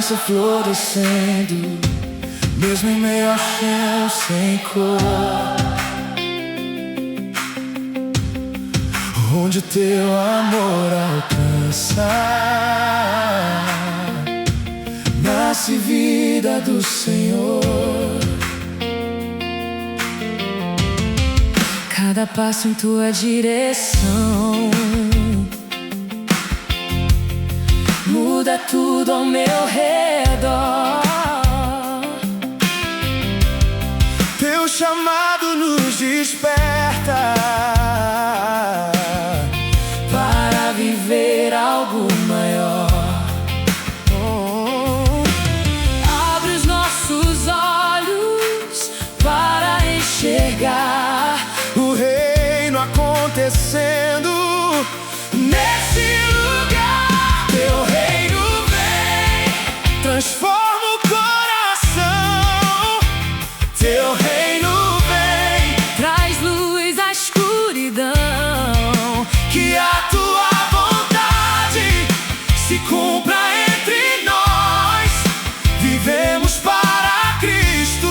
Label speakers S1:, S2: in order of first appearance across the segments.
S1: esperança florescendo, mesmo em meio ao chão sem cor. Onde o teu amor alcança, nasce vida do Senhor. Cada passo em tua direção muda tudo ao meu redor. Teu chamado nos desperta para viver algo maior. Abre os nossos olhos para enxergar o reino acontecendo nesse lugar. Teu reino vem, transforma o coração. Teu reino vem, traz luz à escuridão. Que a tua vontade se cumpra entre nós. Vivemos para Cristo,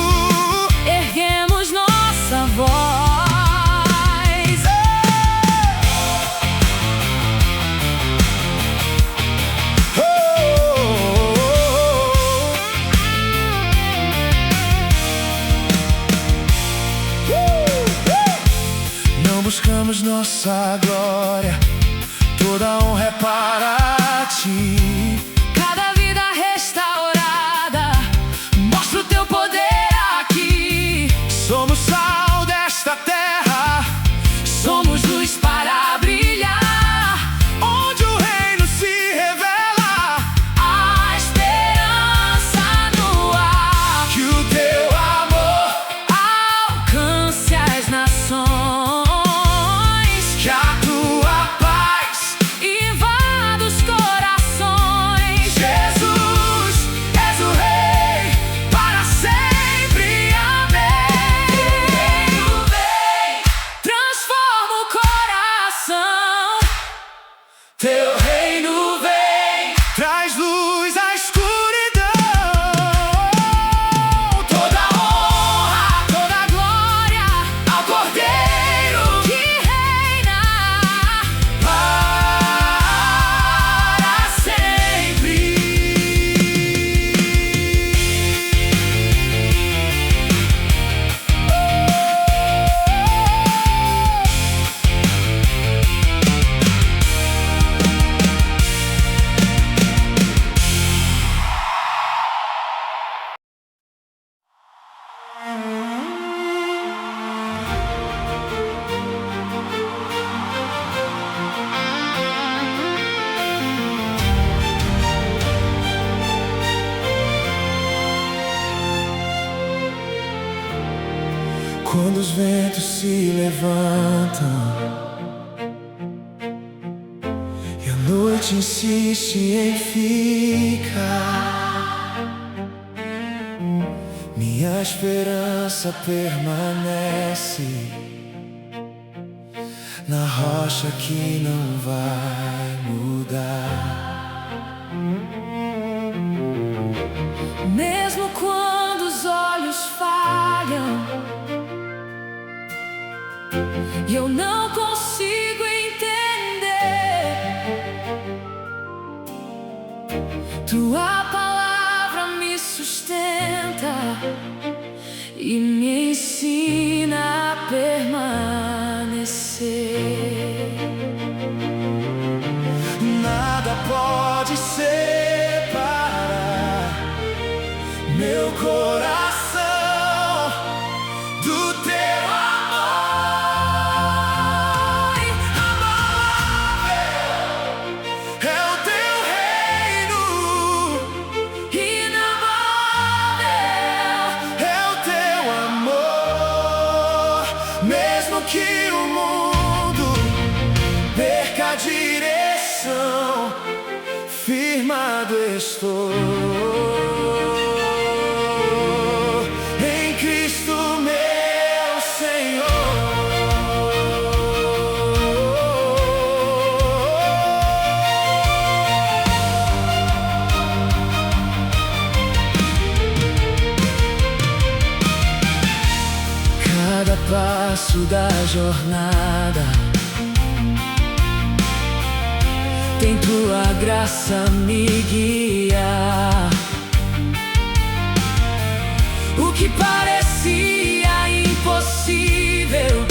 S1: erguemos nossa voz. Não buscamos nossa glória, toda honra é para ti. Cada vida restaurada mostra o teu poder aqui. Somos sal desta terra, somos luz para brilhar. Onde o reino se revela, a esperança no ar. Que o teu amor alcance as nações. Que a tua paz invada os corações. Jesus, és o Rei para sempre, amém. Teu reino vem, transforma o coração. Teu reino vem, traz luz à escuridão. Toda honra, toda glória ao Cordeiro que reina para sempre. Quando os ventos se levantam e a noite insiste em ficar, minha esperança permanece na rocha que não vai mudar. Mesmo quando os olhos falham e eu não consigo entender, tua palavra me sustenta e me ensina a permanecer. Nada pode separar meu coração do teu amor. Inabalável é o teu reino, inabalável é o teu amor. Mesmo que o mundo perca a direção, firmado estou em Cristo meu Senhor. passo da jornada tem tua graça me guiar. O que parecia impossível,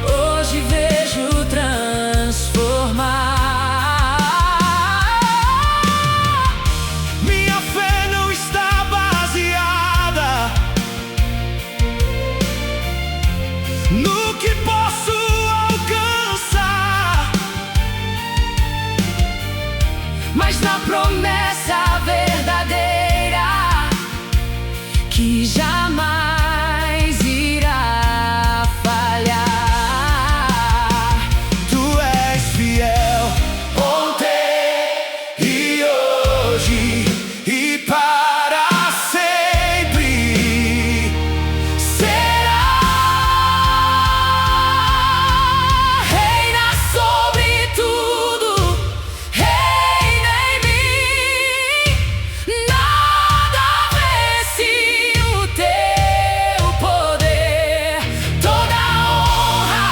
S1: hoje vejo transformar. Minha fé não está baseada no que posso alcançar, mas na promessa verdadeira que jamais irá falhar. Tu és fiel ontem e hoje e para sempre será. Reina sobre tudo, reina em mim. Nada vence o teu poder. Toda honra,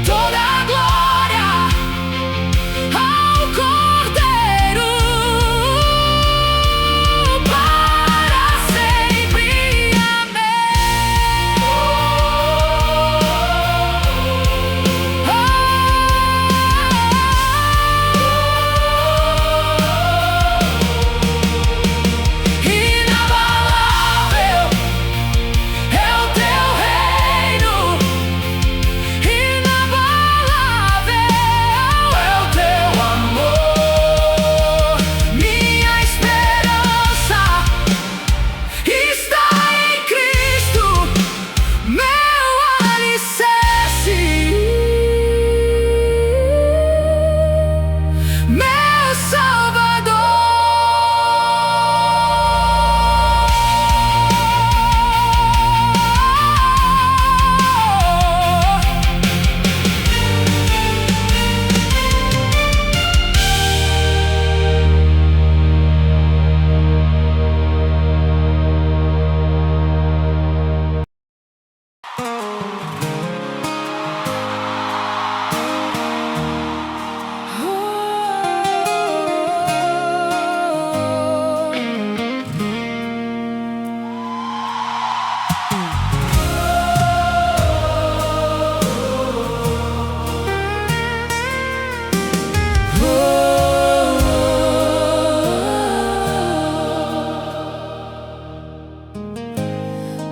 S1: toda glória ao Cordeiro para sempre. Inabalável é o teu reino, inabalável é o teu amor. Minha esperança está em Cristo, meu alicerce, meu Salvador.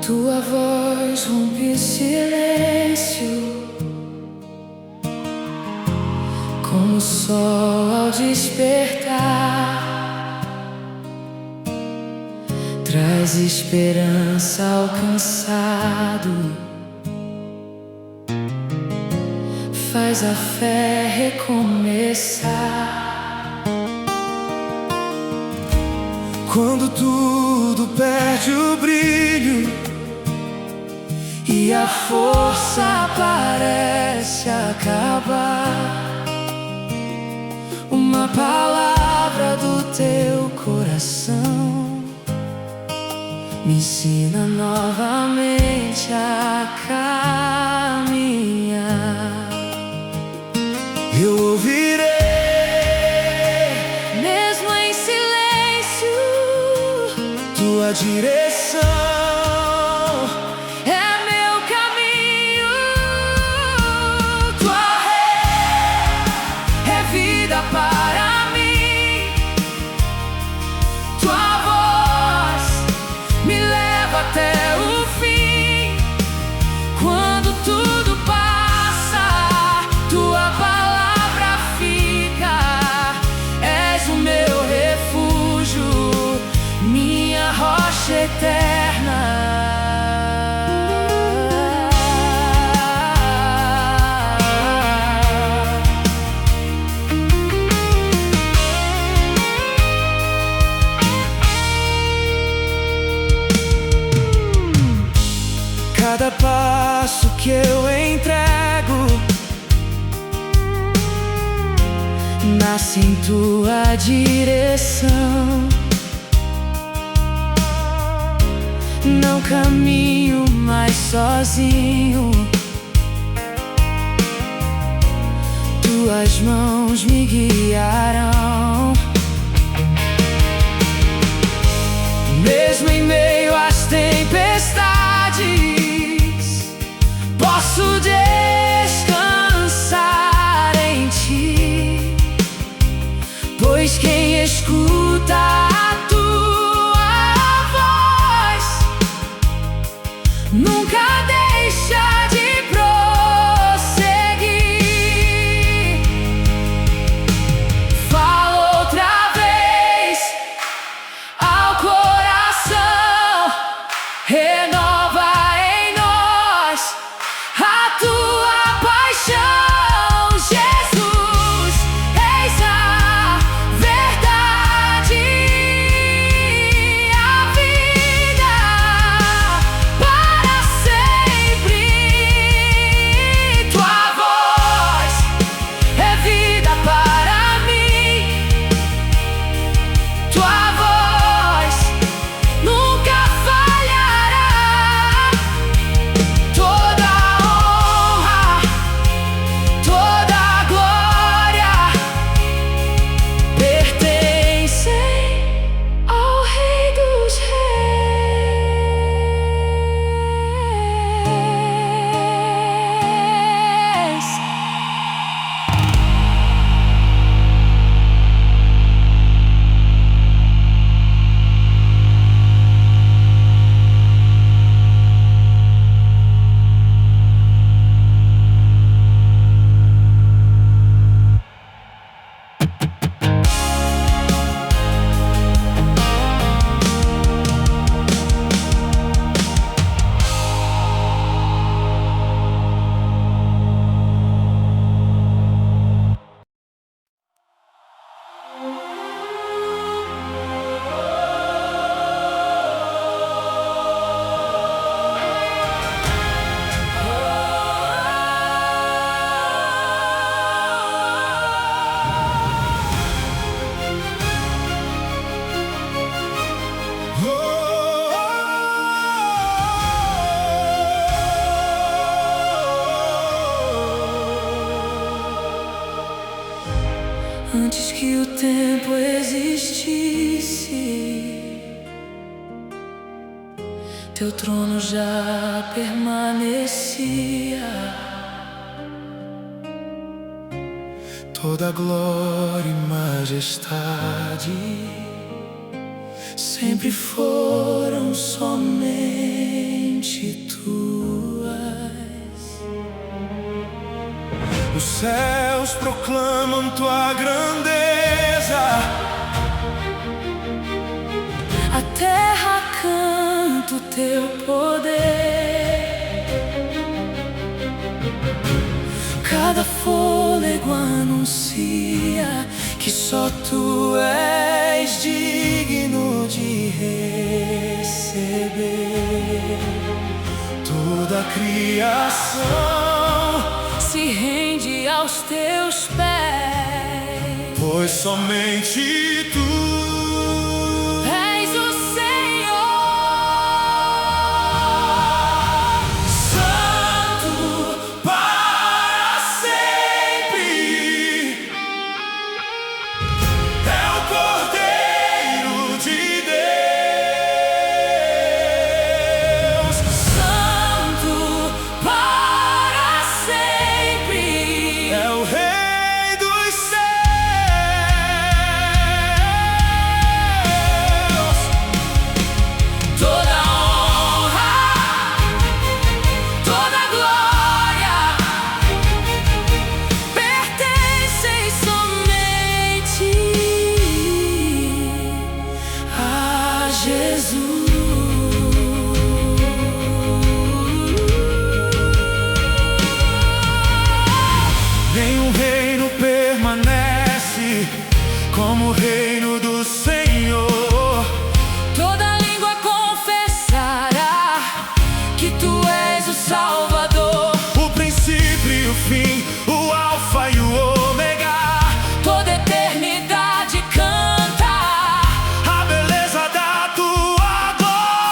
S1: Tua voz rompe o silêncio, como o sol ao despertar. Traz esperança ao cansado, faz a fé recomeçar. Quando tudo perde o brilho e a força parece acabar, uma palavra do teu coração me ensina novamente a caminhar. Eu ouvirei, mesmo em silêncio, tua direção. Para mim, tua voz me leva até o fim. Quando tudo passa, tua palavra fica. És o meu refúgio, minha rocha eterna. Cada passo que eu entrego nasce em tua direção. Não caminho mais sozinho. Tuas mãos me guiarão. Mesmo em meio às tempestades, posso descansar em ti, pois quem escuta a tua voz nunca deixa de prosseguir. Fala outra vez ao coração, renova em nós a tua paixão, Jesus. Eis a verdade, a vida para sempre. Tua voz é vida para mim. Tua voz nunca falhará. Toda honra, toda glória pertencem ao Rei dos Reis. Antes que o tempo existisse, teu trono já permanecia.
S2: Toda glória e majestade
S1: Sempre foram somente tuas.
S2: Os céus proclamam tua grandeza,
S1: A terra canta o teu poder. Cada fôlego anuncia que só tu és digno de receber.
S2: toda a criação,
S1: Se rende aos teus pés,
S2: pois somente tu
S1: és o Senhor.
S2: Santo para sempre é o Cordeiro de Deus.
S1: Santo para sempre
S2: É o Rei dos céus.
S1: toda honra, toda glória pertencem somente a Jesus.
S2: Nenhum reino permanece como o reino do Senhor.
S1: Toda língua confessará que tu és o Salvador.
S2: O princípio e o fim, o alfa e o ômega.
S1: Toda eternidade canta
S2: A beleza da tua glória.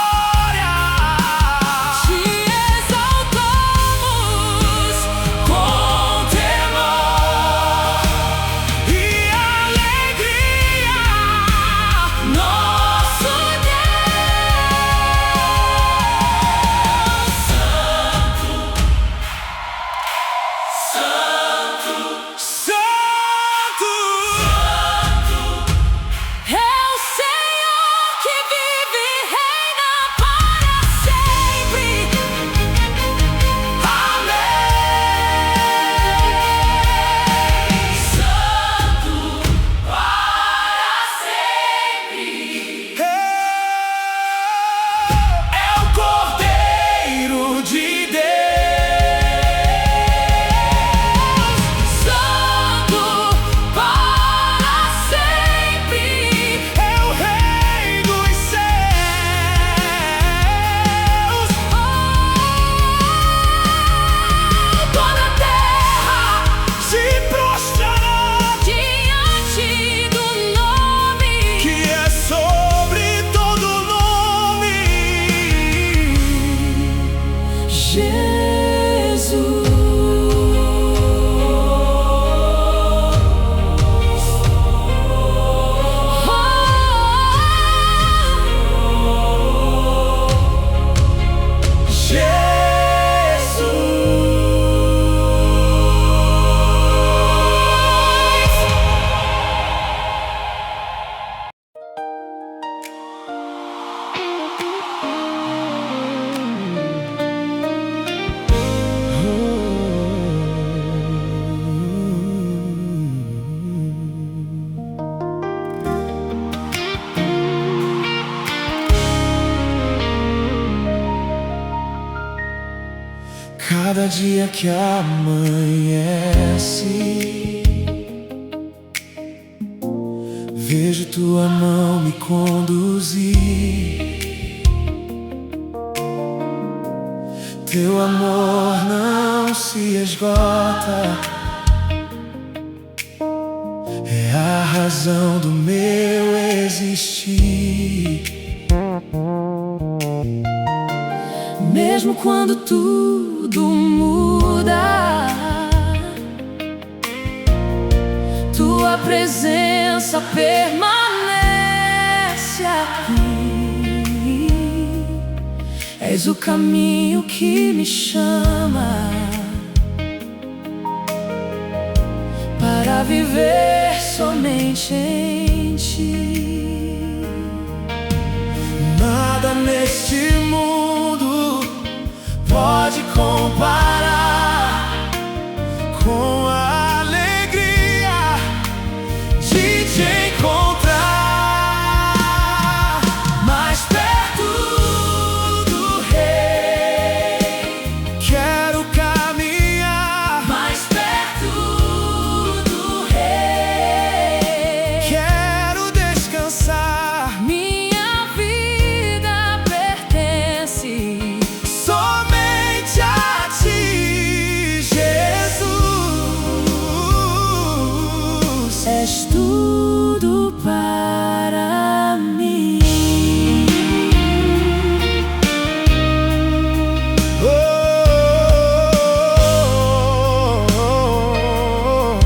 S1: cada dia que amanhece, vejo tua mão me conduzir. Teu amor não se esgota, é a razão do meu existir. Mesmo quando tudo muda, tua presença permanece aqui. És o caminho que me chama para viver somente em ti. Nada neste mundo pode comparar com a alegria de te encontrar mais perto do Rei. Quero caminhar mais perto do Rei. Quero descansar. Minha vida pertence somente a ti, Jesus. És tudo para mim. Oh, oh, oh, oh.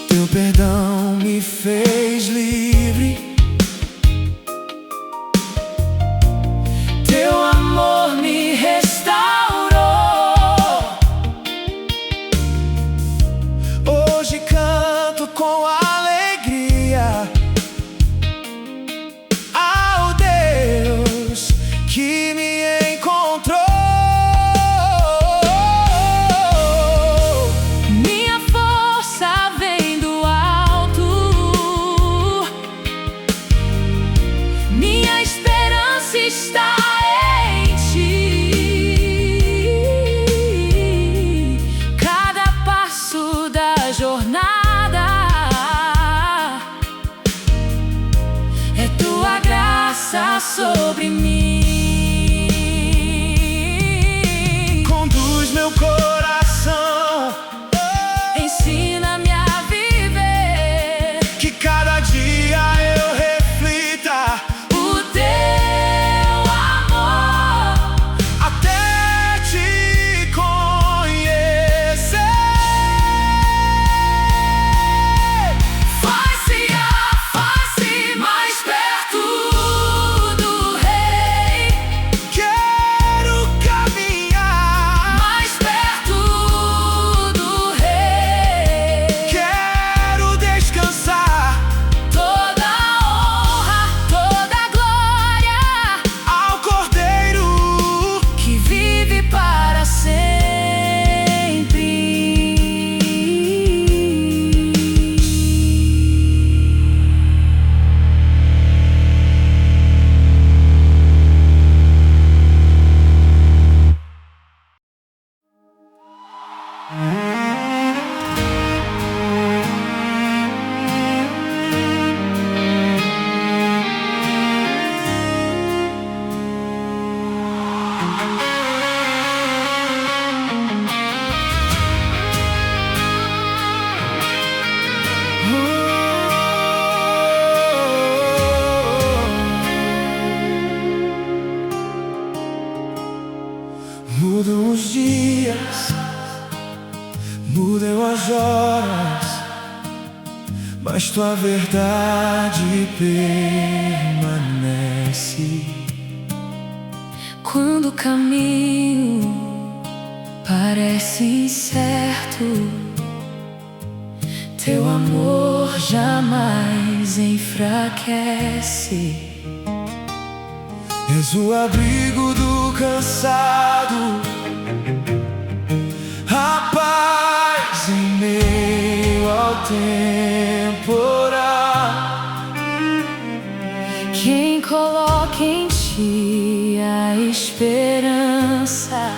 S1: Teu perdão me fez livre, teu amor me restaurou. Hoje canto com alegria ao Deus que me encontrou. Minha força vem do alto, minha esperança está em ti. Cada passo da jornada é tua graça sobre mim. Conduz meu coração, ensina-me a viver, que cada dia eu reflita o teu amor até te conhecer. Face a face mais perto do Rei. Quero caminhar mais perto do Rei. Quero descansar. Toda honra, toda glória ao Cordeiro que vive para sempre. Mudam os dias, mudam as horas, mas tua verdade permanece. Quando o caminho parece incerto, teu amor jamais enfraquece. És o abrigo do cansado, a paz em meio ao temporal. Quem coloca em ti
S3: morte a esperança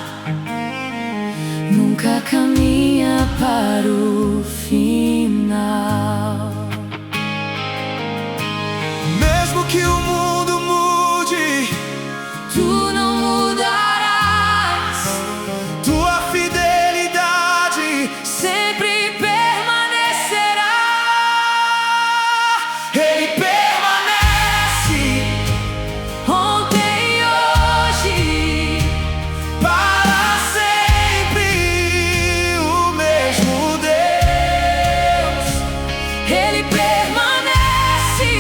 S3: nunca caminha para o final.
S2: Mesmo que o mundo mude,
S3: Tu não mudarás,
S2: tua fidelidade
S3: sempre permanecerá.
S2: Ele permanece
S3: Ontem e hoje,
S2: para sempre, o mesmo Deus.
S3: Ele permanece,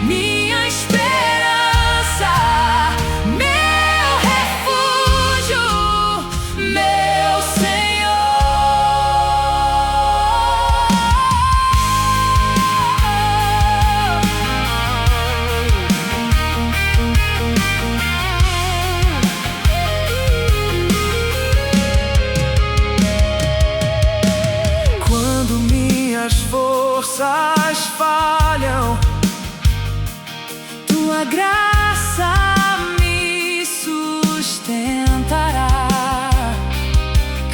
S3: minha esperança, meu refúgio, meu
S2: Quando minhas forças falham,
S3: Tua graça me sustentará.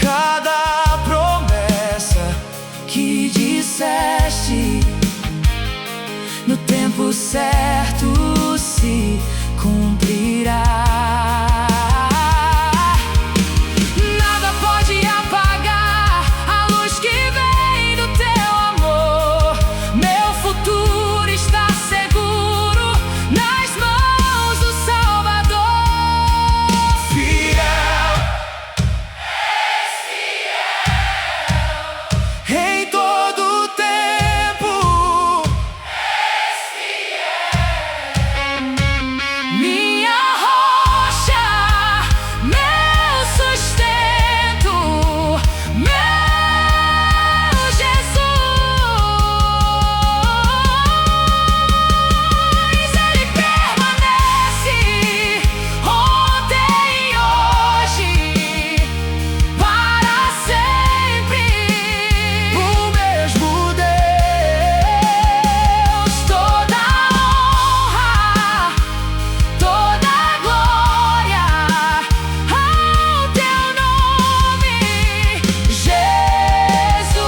S2: cada promessa
S3: Que disseste, no tempo certo se cumprirá. Nada pode apagar a luz que vem do teu amor. Meu futuro está seguro nas mãos do Salvador.
S2: fiel em todo tempo.
S3: Minha rocha, meu sustento, meu Jesus. Ele permanece ontem e hoje, para sempre,
S2: O mesmo
S3: Deus. Toda honra, toda glória ao teu nome, Jesus.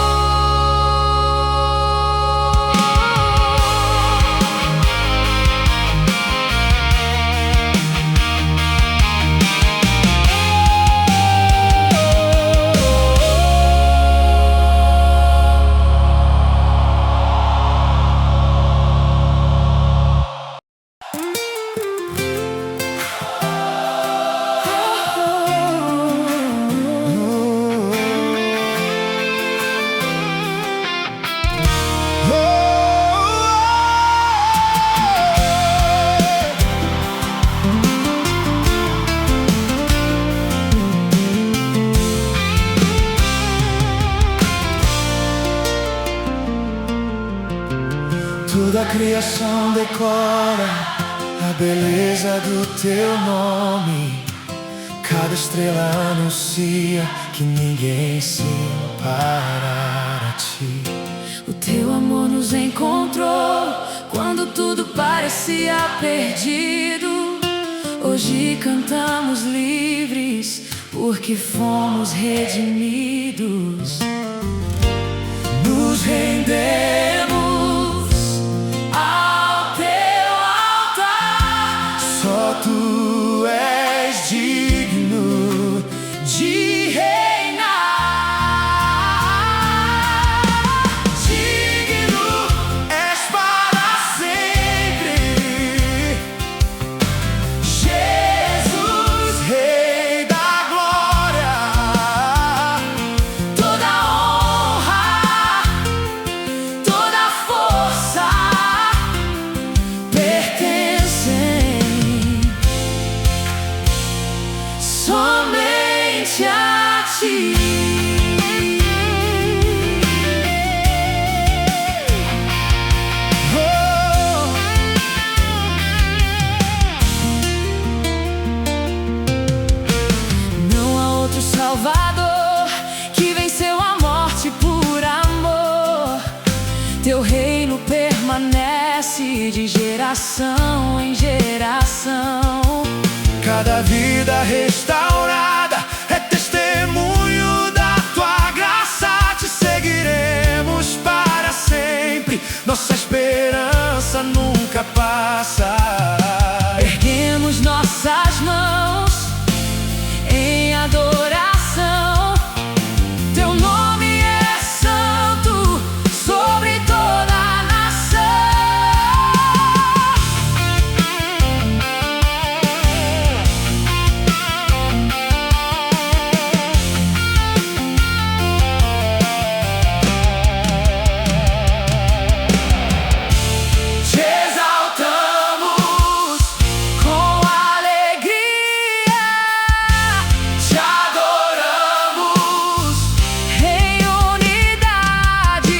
S2: Toda a criação decora a beleza do teu nome. Cada estrela anuncia que ninguém se comparar a ti.
S3: O teu amor nos encontrou quando tudo parecia perdido. Hoje cantamos livres porque fomos redimidos.
S2: Nos rendemos
S3: Ao teu altar,
S2: só tu és digno
S3: de reinar.
S2: digno és para sempre,
S3: Jesus,
S2: Rei da glória.
S3: toda honra, toda força pertencem somente a ti. Não há outro Salvador que venceu a morte por amor. Teu reino permanece de geração em geração.
S2: cada vida restaurada é testemunho da tua graça. Te seguiremos para sempre, nossa esperança nunca passa.
S3: Erguemos nossas mãos em adoração. Teu nome é santo sobre toda a nação. Te exaltamos com alegria, te adoramos em unidade.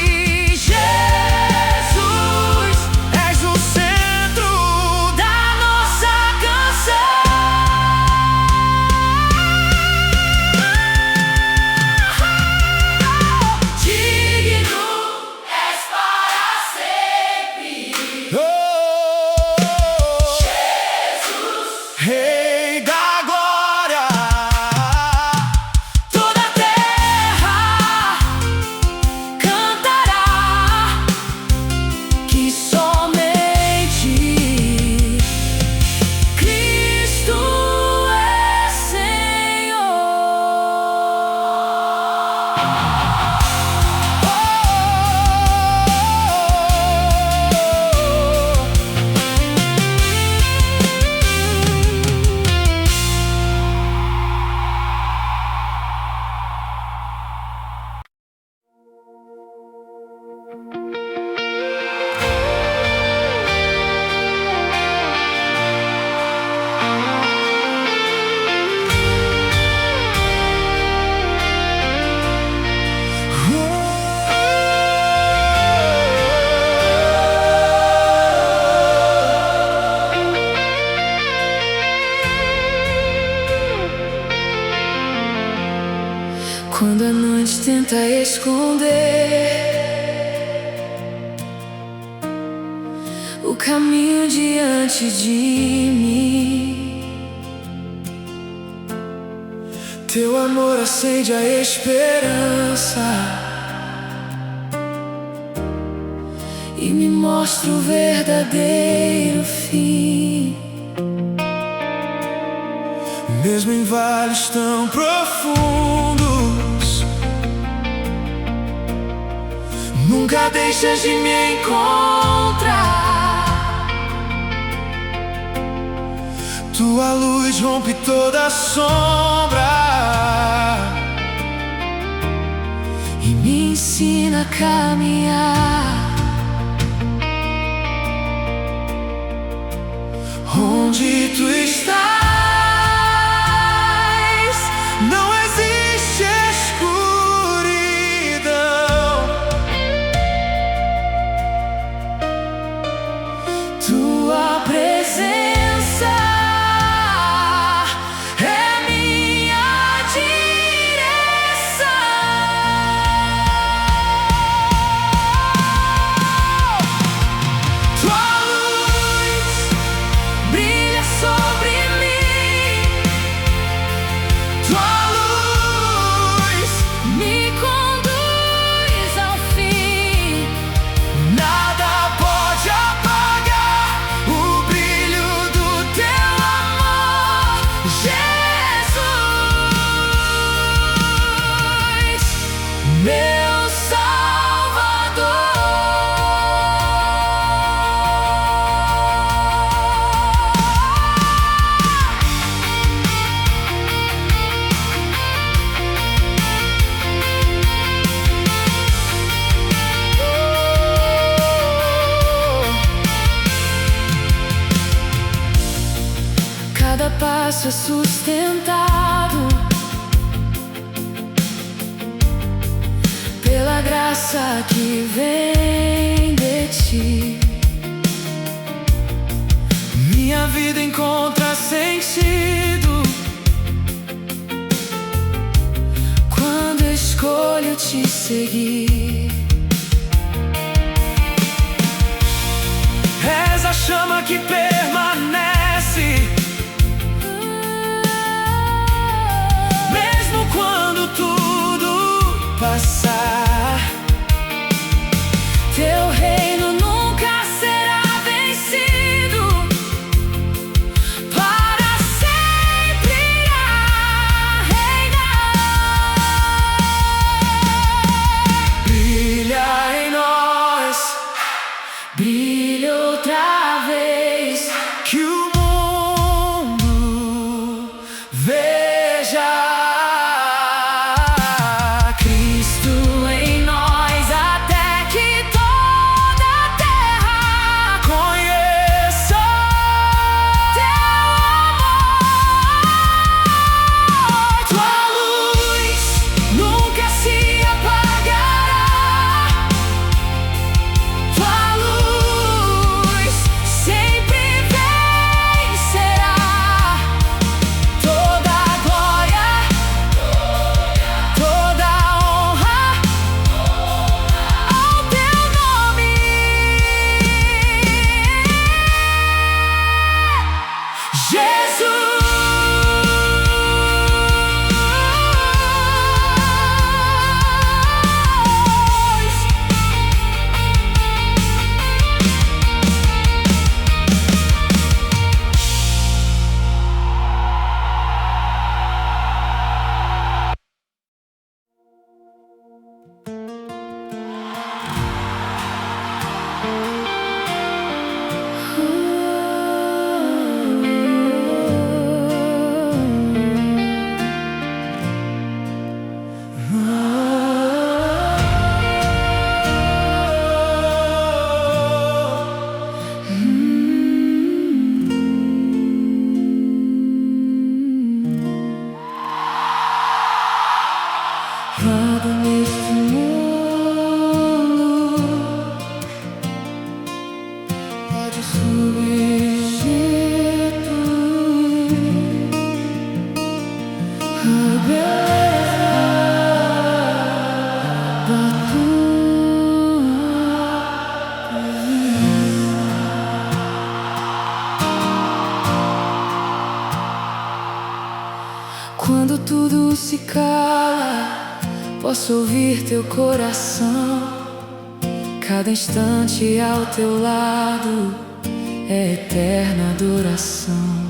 S3: Jesus,
S2: És o centro
S3: da nossa canção. Digno és para sempre,
S2: oh,
S3: Jesus.
S2: Rei da glória.
S3: Toda a terra cantará que somente Cristo é Senhor. Quando a noite tenta esconder o caminho diante de mim,
S2: Teu amor acende a esperança
S3: e me mostra o verdadeiro fim.
S2: mesmo em vales tão profundos. Nunca deixas de me encontrar. Tua luz rompe toda sombra
S3: E me ensina a caminhar
S2: onde tu estás. Não existe escuridão.
S3: Tua presença é minha direção.
S2: Tua luz
S3: Brilha sobre mim,
S2: Tua luz
S3: me conduz ao fim.
S2: nada pode apagar o brilho do teu amor,
S3: Jesus, meu Cada passo é sustentado pela graça que vem de ti.
S2: minha vida encontra sentido
S3: Quando escolho te seguir,
S2: és a chama que permanece
S3: tudo se cala, posso ouvir teu coração. Cada instante ao teu lado é eterna adoração.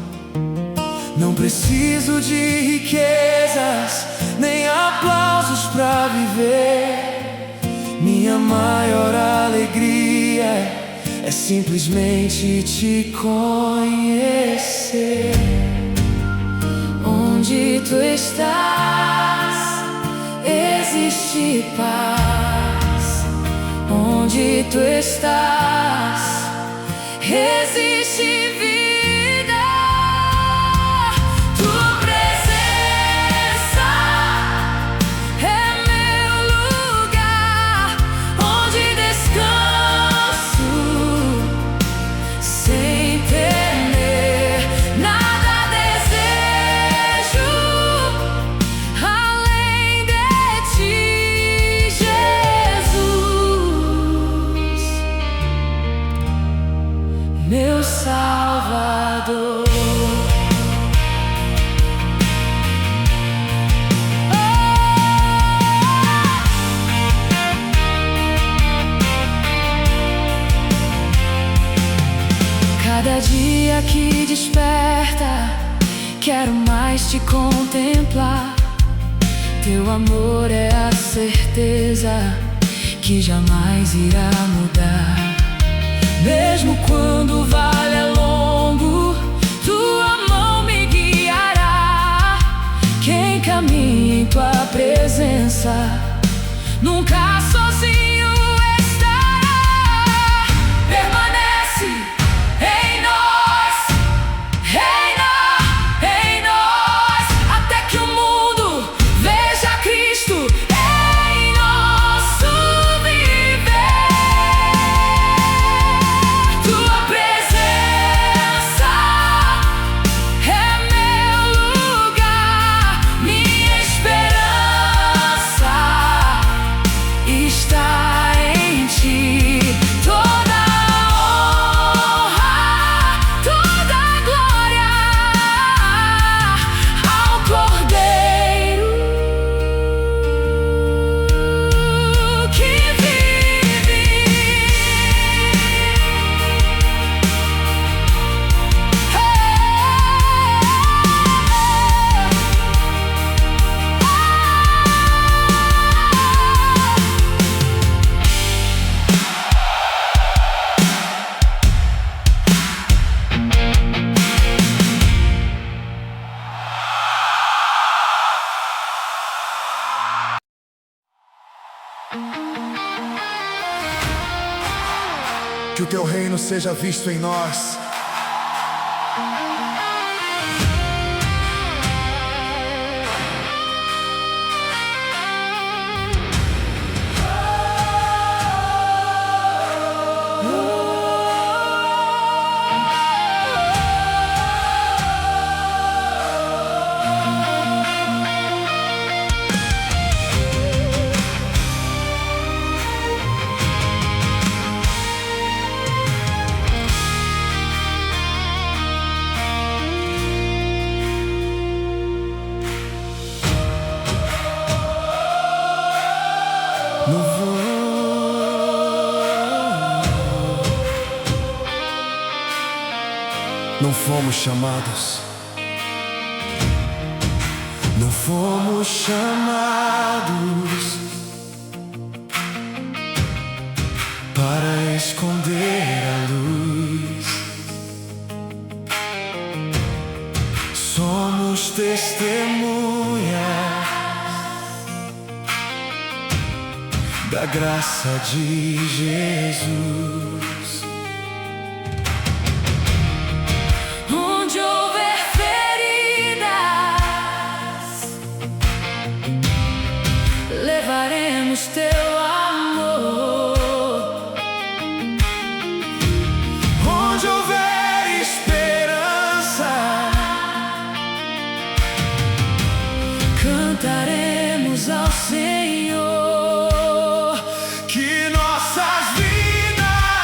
S1: Não preciso de riquezas, nem aplausos pra viver. Minha maior alegria é simplesmente te conhecer.
S3: Onde tu estás, existe paz. Onde tu estás, existe vida. Tua presença é meu lugar, onde descanso sem temer. Nada desejo além de ti, Jesus, meu Salvador. Cada dia que desperta, quero mais te contemplar. Teu amor é a certeza que jamais irá mudar. Mesmo quando o vale é longo, tua mão me guiará. Quem caminha em tua presença nunca sozinho estará. Permanece em nós, reina em nós, até que o mundo veja Cristo em nosso viver. Tua presença é meu lugar, minha esperança está em ti. Toda honra, toda glória ao Cordeiro que vive.
S1: Que o teu reino seja visto em nós. Não fomos chamados, não fomos chamados para esconder a luz. Somos testemunhas da graça de Jesus.
S3: Onde houver feridas, levaremos teu amor.
S1: Onde houver esperança,
S3: cantaremos ao Senhor.
S1: que nossas vidas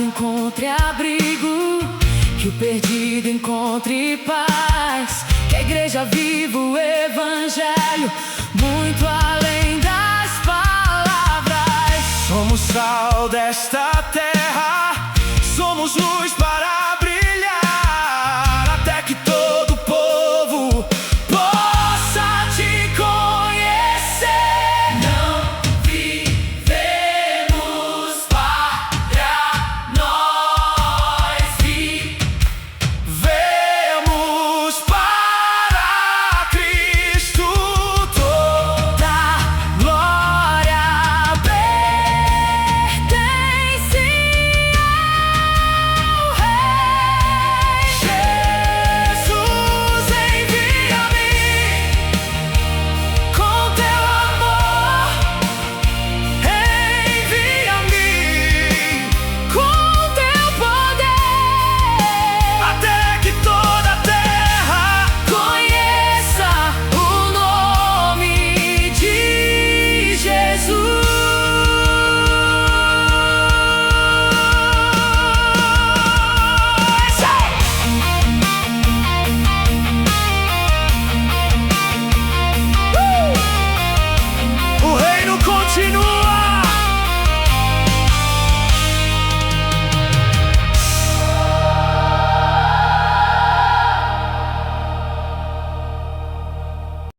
S3: encontre abrigo, que o perdido encontre paz.